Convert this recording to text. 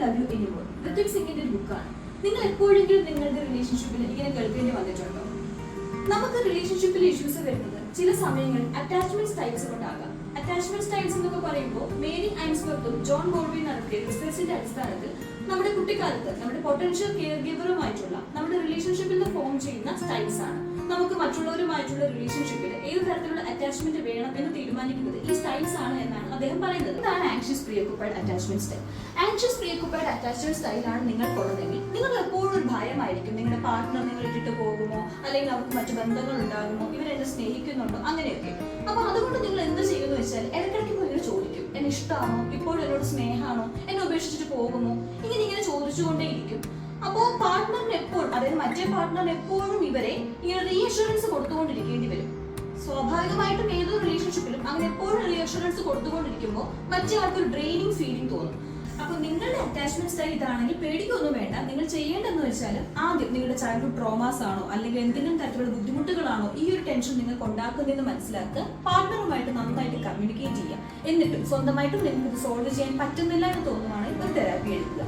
Don't love you anymore. Ritwik സിംഗിന്റെ ബുക്കാണ്. നിങ്ങൾ എപ്പോഴെങ്കിലും നിങ്ങളുടെ റിലേഷൻഷിപ്പിൽ ഇങ്ങനെ കേൾക്കേണ്ടി വന്നിട്ടുണ്ടോ? നമുക്ക് റിലേഷൻഷിപ്പിൽ ഇഷ്യൂസ് വരുന്നത് ചില സമയങ്ങളിൽ അറ്റാച്ച്മെന്റ് സ്റ്റൈൽസ് കൊണ്ടാകാം. അറ്റാച്ച്മെന്റ് സ്റ്റൈൽസ് എന്നൊക്കെ പറയുമ്പോൾ മേരി ഐൻസ്ബർഗും ജോൺ ബോൾബി നടത്തിയ റിസർച്ചിന്റെ അടിസ്ഥാനത്തിൽ നമ്മുടെ കുട്ടിക്കാലത്ത് നമ്മുടെ പൊട്ടൻഷ്യൽ കെയർ ഗിവറുമായിട്ടുള്ള നമ്മുടെ റിലേഷൻഷിപ്പിൽ നിന്ന് ഫോം ചെയ്യുന്ന സ്റ്റൈൽസ് ആണ്. നമുക്ക് മറ്റുള്ളവരുമായിട്ടുള്ള റിലേഷൻഷിപ്പിൽ ഏത് തരത്തിലുള്ള അറ്റാച്ച്മെന്റ് വേണം എന്ന് തീരുമാനിക്കുന്നത് ഈ സ്റ്റൈൽസ് ആണ് എന്നാണ് അദ്ദേഹം പറയുന്നത്. ഇതാണ് anxious preoccupied attachment style. Anxious preoccupied attachment സ്റ്റൈലാണ് നിങ്ങൾക്കുള്ളതെങ്കിൽ നിങ്ങൾ എപ്പോഴും ഒരു ഭയമായിരിക്കും. നിങ്ങളുടെ പാർട്ട്ണർ നിങ്ങൾ ഇട്ടിട്ട് പോകുമോ, അല്ലെങ്കിൽ അവർക്ക് മറ്റു ബന്ധങ്ങൾ ഉണ്ടാകുമോ, ഇവരെന്നെ സ്നേഹിക്കുന്നുണ്ടോ, അങ്ങനെയൊക്കെ. അപ്പൊ അതുകൊണ്ട് നിങ്ങൾ എന്ത് ചെയ്യുമെന്ന് വെച്ചാൽ ഇടയ്ക്കിടയ്ക്ക് പോയി ചോദിക്കും, എന്നെ ഇഷ്ടമാണോ, ഇപ്പോഴും എന്നോട് സ്നേഹമാണോ, എന്നെ ഉപേക്ഷിച്ചിട്ട് പോകുമോ, ഇങ്ങനെ ചോദിച്ചുകൊണ്ടേയിരിക്കും. അപ്പോ പാർട്ട്ണറിന് എപ്പോഴും, അതായത് മറ്റേ പാർട്ട്ണറിന് എപ്പോഴും ഇവരെ ഇങ്ങനെ റീഅഷുറൻസ് കൊടുത്തുകൊണ്ടിരിക്കേണ്ടി വരും. സ്വാഭാവികമായിട്ടും ഏതൊരു റിലേഷൻഷിപ്പിലും അങ്ങനെ എപ്പോഴും റീഅഷുറൻസ് കൊടുത്തുകൊണ്ടിരിക്കുമ്പോൾ മറ്റേ ആൾക്ക് ഒരു ഡ്രെയിനിങ് ഫീലിംഗ് തോന്നും. അപ്പൊ നിങ്ങളുടെ അറ്റാച്ച്മെന്റ് സ്റ്റൈൽ ഇതാണെങ്കിൽ പേടിക്കൊന്നും വേണ്ട. നിങ്ങൾ ചെയ്യേണ്ടതെന്ന് വെച്ചാൽ ആദ്യം നിങ്ങളുടെ ചൈൽഡ്ഹുഡ് ട്രോമാസ് ആണോ അല്ലെങ്കിൽ എന്തെങ്കിലും തരത്തിലുള്ള ബുദ്ധിമുട്ടുകളാണോ ഈ ഒരു ടെൻഷൻ നിങ്ങൾക്ക് ഉണ്ടാക്കുന്നതെന്ന് മനസ്സിലാക്കുക. പാർട്ട്ണറുമായിട്ട് നന്നായിട്ട് കമ്മ്യൂണിക്കേറ്റ് ചെയ്യുക. എന്നിട്ടും സ്വന്തമായിട്ടും നിങ്ങൾക്ക് ഇത് സോൾവ് ചെയ്യാൻ പറ്റുന്നില്ല എന്ന് തോന്നുവാണെങ്കിൽ ഒരു തെറാപ്പി എടുക്കുക.